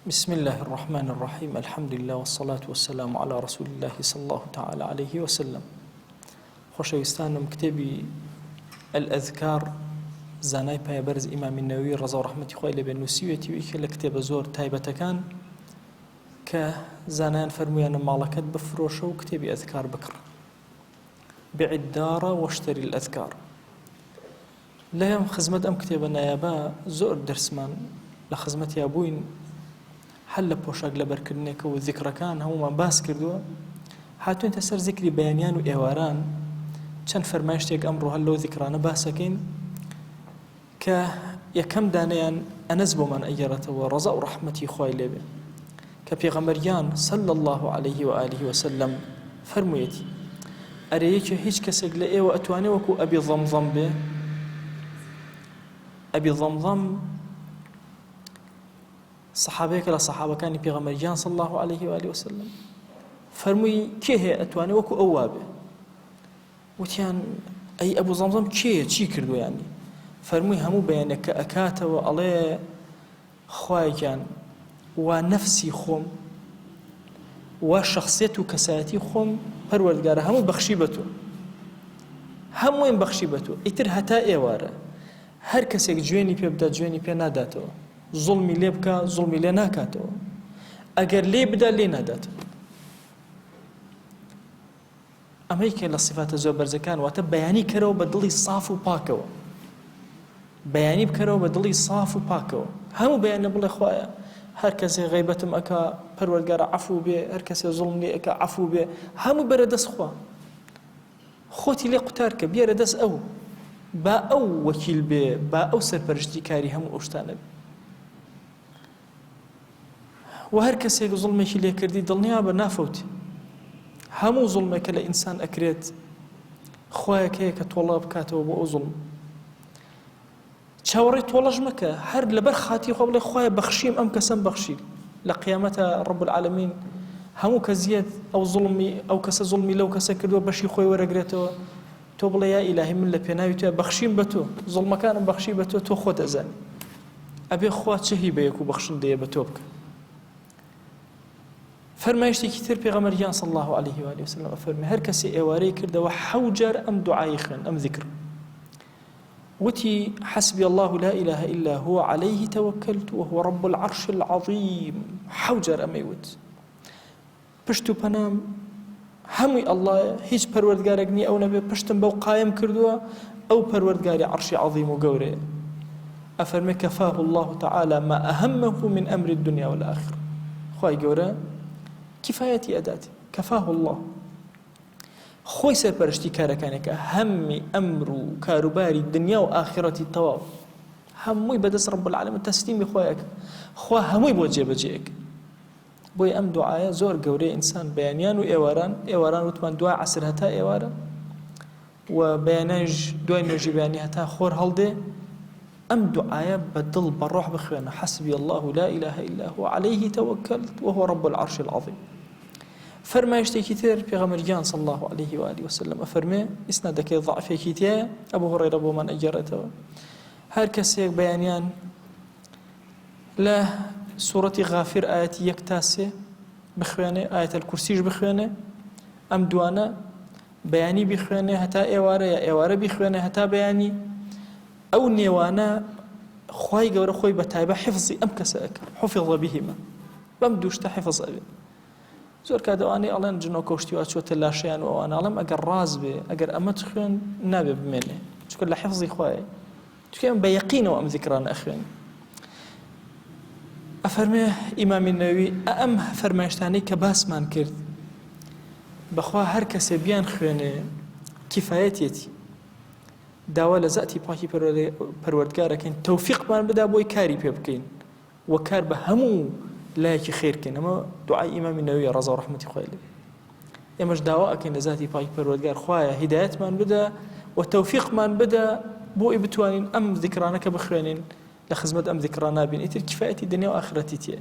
بسم الله الرحمن الرحيم الحمد لله والصلاة والسلام على رسول الله صلى الله تعالى عليه وسلم. خۆشەویستانم کتێبی الأذكار زانای پایەبەرز ئیمامی نەووی ڕەزا و ڕەحمەتی خوای لێبێ نووسیوێتی و یەکێک لە کتێبە زۆر تایبەتەکان کە زانایان فەرموویانە ماڵەکەت بفرۆشە و کتێبی ئەذکار بکڕ. بيع الدار واشتري الأذكار. لەم خزمەت ئەم کتێبە نایابە زۆر دەرسمان لە خزمەتیا بووین، هەل لە پۆشاک لەبەرکردنێکە و ذیکرەکان هەمومان باس کردووە. هاتوینتە سەر ذیکری بەیانیان و ئێواران، چەند فەرمایشتێک ئەمڕۆ هەل لەو ذیکرانە باسەکەین کە یەکەم دانەیان ئەنەس بۆمان ئەگەڕێتەوە ڕەزا و ڕەحمەتی خوای لێبێ کە پێغەمبەریان صلی الله عليه و آله وسلم فەرموویەتی ئەرێ یەکێ هیچ کەسێک لە ئێوە ئەتوانێ وەکو ئەبی ضەمضەم بێ. ئەبی ضەمضەم صحابەیەکە لە صحابەکانی پێغەمبەریان صلی الله عليه و آله وسلم فەرمووی کێ هەیە ئەتوانێ وەکو ئەو وابێ؟ وتیان ئەی ئەبوو ضەمضەم کێیە چی کردووە؟ یانی فەرمووی هەموو بەیانێک کە ئەکاتەوە ئەڵێ خوایەکیان وا نەفسی خۆم وا شەخسیەت و کەسایەتی خۆم پەروەردگارە هەموو بەخشی بە تۆ، هەمووین بەخشی بە تۆ، ئیتر هەتا ئێوارە هەر کەسێک گوێنی پێ بدات گوێنی پێ ناداتەوە، زوڵمی لێ بکە زوڵمی لێ ناکاتەوە، ئەگەر لێ بدا لێ ناداتەوە. ئەمەیکە لە صفاتە زۆر بەرزەکان واتە بەیانی کەرەوە بە دڵی صاف و پاکەوە، بەیانی بکەرەوە بە دڵی صاف و پاکەوە، هەموو بەیانە بڵێ خوایە هەر کەسێ غیبەتم ئەکا پەروەردگارە عەفو بێ، هەر کەسێ زوڵم لێ ئەکا عەفو بێ، هەموو بەرە دەست خوا، خۆتی لێ قوتار کە بیارە دەست ئەو، با ئەو وەکیل بێ، با ئەو سەرپەرشتی کاری هەموو ئەو شتانە بێ. و هەر کەسێک زوڵمێکی لێ کردی دڵنیا بە نافەوتی، هەموو زوڵمێکە لە ئینسان ئەکرێت خوایەک هەیە کە تۆڵە بکاتەوە بۆ ئەو زوڵم. چاوەڕێی تۆڵەش مەکە، هەر لەبەر خاتی خۆ بڵێ خوایە بەخشیم ئەم کەسەم بەخشی، لە قیامەتە ڕەب العالەمین هەموو کەسیەت ئەو زوڵمی ئەو کەسە زوڵمی لەو کەسە کردووە بەشی خۆی وەرەگرێتەوە، تۆ بڵێ یا ئیلاهی من لە پێناوی توە بەخشیم بە تۆ، زوڵمەکانم بەخشی بە تۆ، تۆ خۆت ئەزانی. ئەبێ خوا چه هیبەیەک و بەخشندەیە بە تۆ بکە. فەرمایشتێکی تر پێغەمبەریان صلی الله عليه و آله وسلم ئەفەرمێ هەر کەسێ ئێوارەی کردەوە 7 جار ئەم دوعای خوێن، ئەم ذیکر، وتي حسبي الله لا إله إلا هو عليه توكلت وهو رب العرش العظيم. 7 جار أميوت پشت و پەنام هەمووی الله هیچ پەروەردگارێک نییە ئەو نەبێ پشتم بەو قایم کردووە ئەو پەروەردگاری عەرشی عەظیم و گەورەیە. ئەفەرمێ كفاه الله تعالى ما أهمه من أمر الدنيا والآخرة. خوای گەورە کفایەتی ئەداتی، كفاه الله خۆی سەرپەرشتی کارەکانێکە، هەممی ئەمر و کاروباری دنیا و ئاخرەتی تەواو هەمووی بەدەست ڕەب العالەمین تەسلیمی خۆیەکە، خوا هەمووی بۆ جێبەجێیەکە. بۆی ئەم دوعایە زۆر گەورەی ئینسان بەیانیان و ئێواران وتمان دوای عەسر هەتا ئێوارە و بەیانیش دوای نوێژی بەیانی هەتا خۆر هەڵدێ، ئەم دوعایە بە دڵ بە ڕۆح بخوێنە حسبي الله لا إله إلا هو عليه توكلت وهو رب العرش العظيم. فەرمایشتێکی تر پێغەمبەریان صلی الله عليه و آله وسلم ئەفەرمێ ئیسنادەکەی ضەعفێکی تایە، ئەبوو هورەیرە بۆمان ئەگەڕێتەوە هەر کەسێک بەیانیان لە سوورەتی غافیر ئاەتی 1 تا 3 بخوێنێ، ئایەتەل کورسیش بخوێنێ، ئەم دوانە بەیانی بخوێنێ هەتا ئێوارە یا ئێوارە بخوێنێ هەتا بەیانی، ئەو نێوانە خوای گەورە خۆی بە تایبەت حیفزی ئەم کەسە ئەکا، حفظ بهما، بەم دووشتە حیفظ ئەبێ. زۆر کاتەوانەی ئەڵێن جنۆ کەوشتیوا چۆتە لاشەیان و ئەوانە، ئەڵێم ئەگەر ڕاز بێ ئەگەر ئەمەت خوێن نابێ بمێنێ، چونکە لە حیفزی خوایە، چونکە ئەم بە یەقینەوە ئەم ذیکرانە ئەخوێن. ئەفەرمێ ئیمامی نەووی ئەم فەرمایشتانەی کە باسمان کرد بەخوا هەر کەسێ بیان خوێنێ کیفایەتێتی، داوا لە زاتی پاکی پەروەردگارەکەین تەوفیقمان بدا بۆی کاری پێ بکەین و کار بە هەموو لایەکی خێرکەین. ئەمە دوعای ئیمامی نەوویە ڕەزا و ڕەحمەتی خوای لێ. ئێمەش داوا ئەکەین لە زاتی پاکی پەروەردگار خوایە هیدایەتمان بدە و تەوفیقمان بدە بۆی بتوانین ئەم ذیکرانەکە بخوێنین، لە خزمەت ئەم ذیکرانە بین، ئیتر کفایەتی دنیا و ئاخرەتی تیە.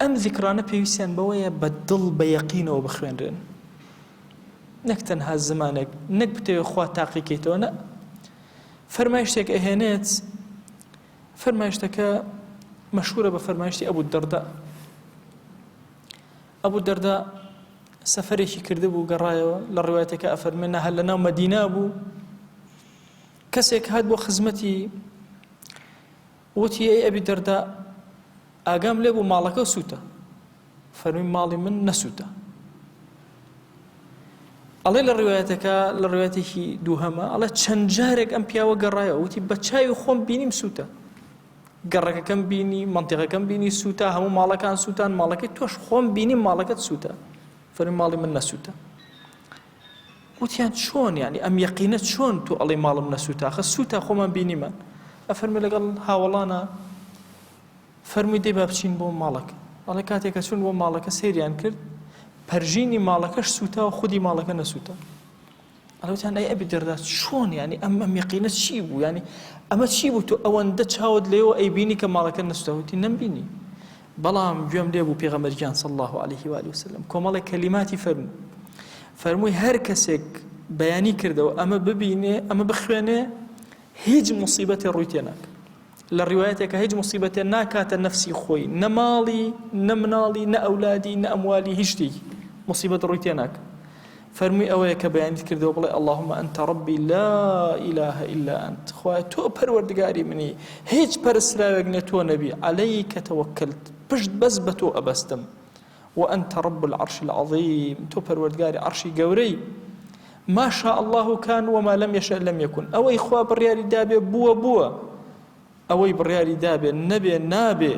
ئەم ذیکرانە پێویستیان بەوەیە بە دڵ بە یەقینەوە بخوێنرێن، نەک تەنها زمانێک، نەک بتەوێ خوا تاقیکەیتەوە، نە فەرمایشتێک ئەهێنێت، فەرمایشتەکە مەشهورە بە فەرمایشتی ئەبوو دەردە. ئەبوو دەردە سەفەرێکی کردبوو گەڕایەوە لە ڕوایەتێکە ئەفەرمێنە هەر لەناو مەدینە بوو، کەسێک هات بۆ خزمەتی، وتی ئەی ئەبی دەردە ئاگام لێ بوو ماڵەکە سووتە. فەرمی ماڵی من نەسووتە. ئەڵێ لە ڕوایەتەکە لە ڕوایەتێکی دووهەمە ئەڵێ چەند جارێک ئەم پیاوە گەڕایەوە، وتی بە چاوی خۆم بینیم سووتە، گەڕەکەکەم بینی، مەنتیقەکەم بینی سووتە، هەموو ماڵەکان سووتان، ماڵەکەی تۆش خۆم بینیم ماڵەکەت سووتە. فەرمی ماڵی من نەسووتە. وتیان چۆن یعنی ئەم یەقینە چۆن تۆ ئەڵێ ماڵم نەسووتە، خە سووتە خۆمان بینیمان. ئەفەرمی لەگەڵ هاوڵانە فەرمی دەی با بچین بۆ ماڵەکە. ئەڵێ کاتێکە چون بۆ ماڵەکە سێریان کرد، پەرژینی ماڵەکەش سووتە و خودی ماڵەکە نەسووتە. ئەڵێوتیان ئەی ئەبی دەردە چۆن یعنی ئەم یەقینە چی بوو، یعنی ئەمە چی بوو تۆ ئەوەندە چاوت لێەوە ئەی بینی کە ماڵەکە نەسووتە؟ وتی نەمبینی، بەڵام گوێم لێ بوو پێغەمبەرگیان صلی الله عليه و آله وسلم کۆمەڵێک کەلیماتی فەرمووی هەر کەسێک بەیانی کردەوە ئەمە ببینێ ئەمە بخوێنێ هیچ مصیبەتی ڕووی تێ ناکات. لە ڕوایەتێکە هیچ مصیبەتێ ناکاتە نەفسی خۆی، نە ماڵی، نە مناڵی، نە ئەولادی، نە ئەموالی، هیچ شتێکی مصیبەت ڕووی تێ ناکات. فەرمووی ئەوەیە کە بەیانیت کردەوە بڵێ اللهم أنت ربي لا إله إلا أنت، خوای تۆ پەروەردگاری منی، هیچ پەرستراوێک نێ تۆ نەبی، عەلەیکە تەوەکەلت، پشت بەس بە تۆ ئەبەستم، وأنت رب العرش العظيم، تۆ پەروەردگاری عەرشی گەورەی، ما شاء الله كان وما لم يشأ لم يكن، ئەوەی خوا بڕیاری دابێ بووە بووە، ئەوەی بڕیاری دابێ نەبێ نابێ.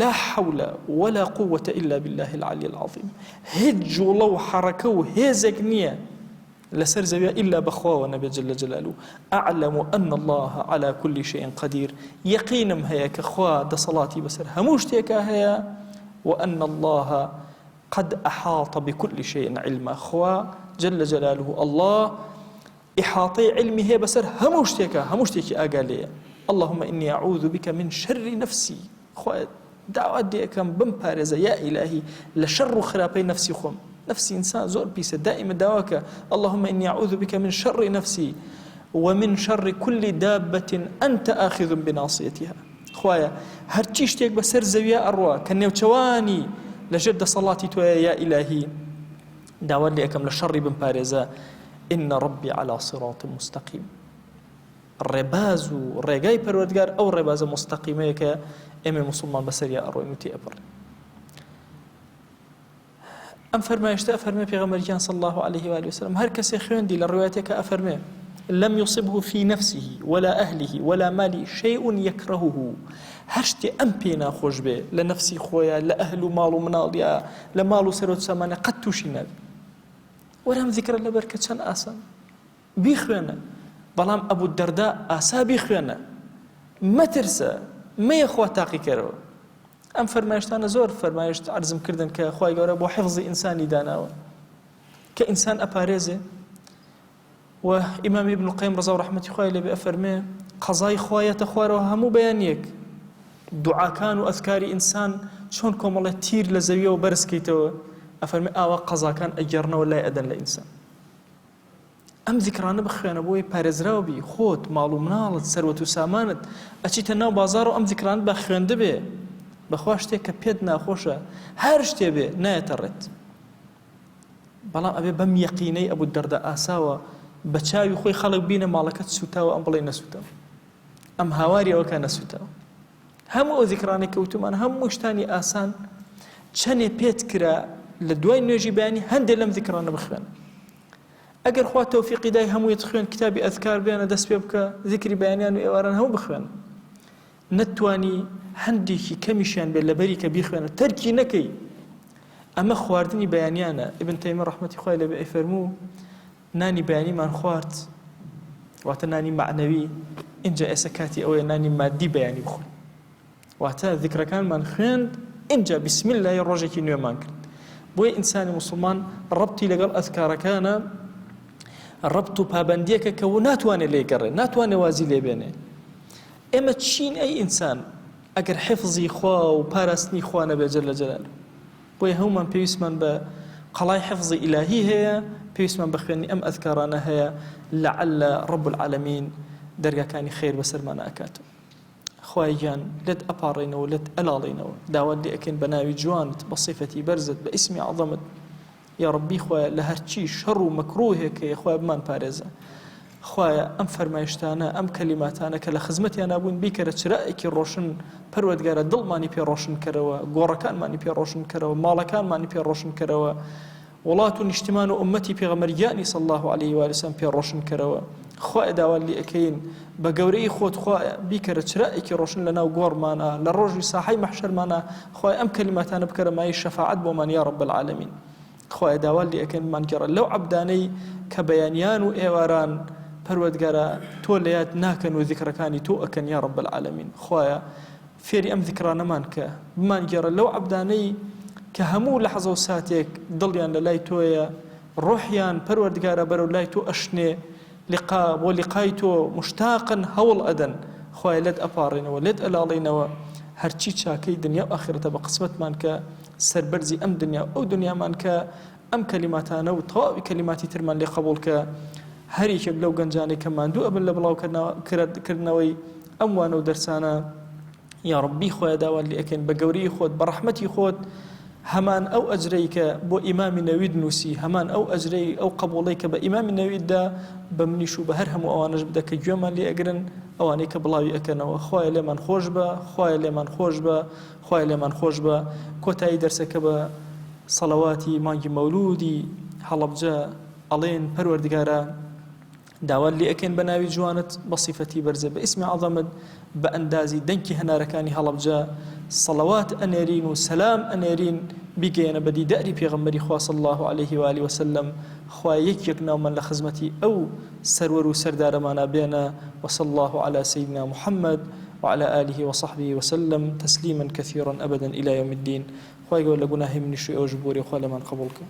لا حول ولا قوة إلا بالله العلي العظيم. هیچ جوڵە و حەرەکە و هێزێک نییە لەسەر زەویە إلا بەخوا و نەبێ جل جلاله. أعلم أن الله على كل شيء قدير، يقينم هەیە کە خوا دەسەڵاتی بەسەر هەموو شتێکە هەیە، وأن الله قد أحاط بكل شيء علما، خوا جل جلاله الله إحاطي علمي هي بسر هموش تيكي آقالية. اللهم إني أعوذ بك من شر نفسي، دعوة دي أكم بمبارزة يا إلهي لشر خرابي نفسي خم، نفسي إنسان زور بيسة دائما دواك، اللهم إني أعوذ بك من شر نفسي ومن شر كل دابة أنت آخذ بناصيتها. خوايا هرچيش تيك بسر زويا أروا كنيو تواني لجد صلاتي تويا يا إلهي، داوات لي أكم لشر بمبارزة، إن ربي على صراط مستقيم. الرباز ڕێگای پەروەردگار ئەو ڕێبازە مستەقیمەیە کە ئێمە موسڵمان بەسەریا ئەڕۆین و تێ ئەپەڕین. ئەم فەرمایشتە ئەفەرمێ پێغەمبەرگیان صلی الله عليه و آله وسلم هەر کەسێ خوێندی لە ڕوایەتێکە ئەفەرمێ لم يصبه في نفسه ولا أهله ولا ماله شيء يكرهه، هەر شتێ ئەم پێ ناخۆش بێ لە نەفسی خۆیە، لە ئەهل و ماڵ و مناڵیە، لە ماڵ و سەرۆت سامانە قەت تووشی نابێ. وەرام ذیکرە لەبەر کە چەند ئاسان بیخوێنە، بەڵام ئەبوو دەردە ئاسا بیخوێنە، مەترسە، مەیە خوا تاقی کەرەوە. ئەم فەرمایشتانە زۆر فەرمایشت عەرزم کردن کە خوای گەورە بۆ حیفزی ئینسانی داناوە کە ئینسان ئەپارێزێ. و ئیمام ابن القیم ڕەزا و ڕەحمەتی خوای لێبێ ئەفەرمێ قەزای خوایەتە خوارەوە هەموو بەیانیەک، دوعاکان و ئەذکاری ئینسان چۆن کۆمەڵێ تیر لە زەویەوە بەرزکەیتەوە، ئەفەرمێ ئاوا قەزاکان ئەگەڕنەوە لای ئەدەن لە ئینسان. ئەم ذیکرانە بخوێنە بۆی پارێزراوە بی، خۆت ماڵ و مناڵت سەروەت و سامانت ئەچیتە ناو بازاڕ و ئەم ذیکرانە بە خوێندە بێ، بەخوا شتێک کە پێت ناخۆشە هەر شتێ بێ نایەتەڕێت، بەڵام ئەبێ بەم یەقینەی ئەبوو دەردە ئاساوە بە چاوی خۆی خەڵک بینە ماڵەکەت سوتاوە ئەم بڵێ نەسوتەوە، ئەم هاواری ئەوەکە نەسوتەوە. هەموو ئەو ذیکرانەی کەوتومان هەموو شتانی ئاسان چەندێ پێت کرا لە دوای نوێژی بەیانی هەندێک لەم ذیکرانە بخوێنە. ئەگەر خوا تەوفیقی دای هەموویت خوێن کتابی ئەذکار بێنە دەست پێ بکە، ذیکری بەیانیان و ئێواران هەموو بخوێن، نەتوانی هەندێکی کەمیشیان بێت لەبەری کە بیخوێنە تەرکی نەکەی. ئەمە خواردنی بەیانیانە. ئیبن تەیمیە ڕەحمەتی خوای لێبێ ئەیفەرموو نانی بەیانیمان خوارد، واتە نانی معنەوی، اینجا ئێستا کاتی ئەوەیە نانی مادی بەیانی بخۆین، واتە ذیکرەکانمان خوێند، اینجا بسم الله ڕۆژێکی نوێمان کرد. بۆیە ئینسانی موسڵمان ڕەبتی لەگەڵ ئەذکارەکانە ڕەبت و پابەندیەکە کە ناتوانێت لێگەڕێ، ناتوانێت وازی لێبێنێ. ئێمە چین ئەی ئینسان ئەگەر حفظی خوا و پاراستنی خوا نەبێ جەل جەلاله. بۆیە هەمومان پێویستمان بە قەڵای حفظی ئیلاهی هەیە، پێویستمان بە خوێندنی ئەم ئەذکارانە هەیە، لەعەلە ڕەب العالەمین دەرگاکانی خێر بەسەرمانە ئەکاتەوە. خواهیان لێت ئەپاڕێنەوە لێت ئەلاڵێنەوە داوات لێ ئەکەین بە ناوی جوانت بە صیفەتی بەرزت بە ئیسمی عەظەمت یا ڕەبی خوایە لە هەرچی شەڕ و مەکروهێک هەیە خوایە بمان پارێزە خوایە ئەم فەرمایشتانە ئەم کەلیماتانە کە لە خزمەتیان نابوون بیکەرە چرایەکی ڕۆشن پەروەردگارە دڵمانی پێ ڕۆشن کەرەوە گۆڕەکانمانی پێ ڕۆشن کەرەوە ماڵەکانمانی پێ ڕۆشن کەرەوە وڵات و نیشتمان و ئومەتی پێغەمبەریانی صلی الله علیه و سلم پێ ڕۆشن کەرەوە خوایە داوات لێ ئەکەین بە گەورەی خۆت خوایە بیکەرە چرایەکی ڕۆشن لەناو گۆڕمانە لە ڕۆژی ساحەی مەحشەرمانە خوایە ئەم کەلیماتانە بکەرە مای شەفاعەت بۆمان یا رب العالمین خوایە داوات لێ ئەکەین بمانگەڕە لەو عەبدانەی کە بەیانیان و ئێواران پەروەردگارە تۆ لەیاد ناکەن و ذیکرەکانی تۆ ئەکەن یا رب العالمین خوایە فێری ئەم ذیکرانەمان کە بمانگەڕە لەو عەبدانەی کە هەموو لەحظە و ساتێک دڵیان لە لای تۆیە ڕۆحیان پەروەردگارە بەرەو لای تۆ ئەشنێ لقا بۆ لقای تۆ مشتاقن هەوڵ ئەدەن خوایە لێت ئەپاڕێنەوە لێت ئەلاڵێنەوە هەرچی چاکەی دنیا و ئاخرەتە بە قسمەتمان کە سەربەرزی ئەم دنیا ئەو دنیامان کە ئەم کەلیماتانە و تەواوی کەلیماتی ترمان لێ قبوڵ کە هەر یەکێک لەو گەنجانەی کە ماندوو ئەبن لە بڵاوکردنەوەی ئەم وانە و دەرسانە یا ڕەبی خوایە داوات لێ ئەکەین بە گەورەی خۆت بە ڕەحمەتی خۆت هەمان ئەو ئەجرەی کە بۆ ئیمامی نەوید نووسی هەمان ئەو ئەجرەی ئەو قبوڵەی کە بە ئیمامی نەویددا بە منیش و بە هەر هەموو ئەوانش بدە کە گوێمان لێ ئەگرن ئەوانەی کە بڵاوی ئەکەنەوە خوایە لێمان خۆش بە خوایە لێمان خۆش بە خوایە لێمان خۆش بە کۆتایی دەرسەکە بە سەڵەواتی مانگی مەولودی هەڵەبجە ئەڵێن پەروەردگارە داوات لێ ئەکەین بە ناوی جوانت بە صیفەتی بەرزە بە ئیسمی عەظەمت بە ئەندازی دەنگی هەنارەکانی هەڵەبجە سەڵەوات ئەنێرین و سەلام ئەنێرین بیگەێنە بە دیداری پێغەمبەری خوا صلی الله عليه و آله وسلم خوای یەک ناومان لە خزمەتی ئەو سەروەر و سەردارەمانە بێنە وصلى الله على سيدنا محمد وعلى آله وصحبه وسلم تسليما كثيرا أبدا إلى يوم الدين خوای گەورە لە گوناهی منیش و ئەوش بۆری خوا لەمان قبوڵ کە